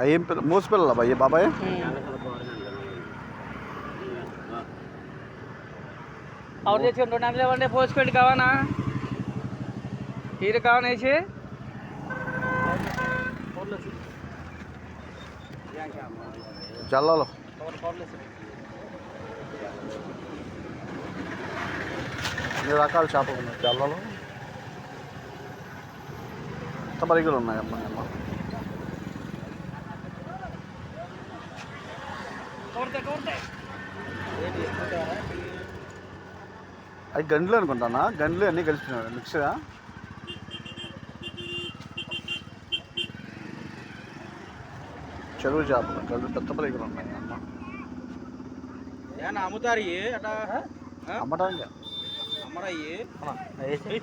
ఏం పిల్ల మూసి పిల్లల భయ్య బాబాయ్ और देखिए 200 वाले पोस्टपेड కావానా తీరు కావానేసి జల్లలో అన్ని రకాల చేపలు ఉన్నాయి జల్లలో ఎంత పరిగెలు ఉన్నాయమ్మా అమ్మ అవి గండ్లు అనుకుంటానా గండ్లు అన్నీ కలిసినాడు మిక్స్గా చెరువు చేపలు గండ్లు పెద్ద పరిగెలు ఉన్నాయి అమ్మ అమ్ముతారు అమ్మటానికి అమ్మరా అయ్యి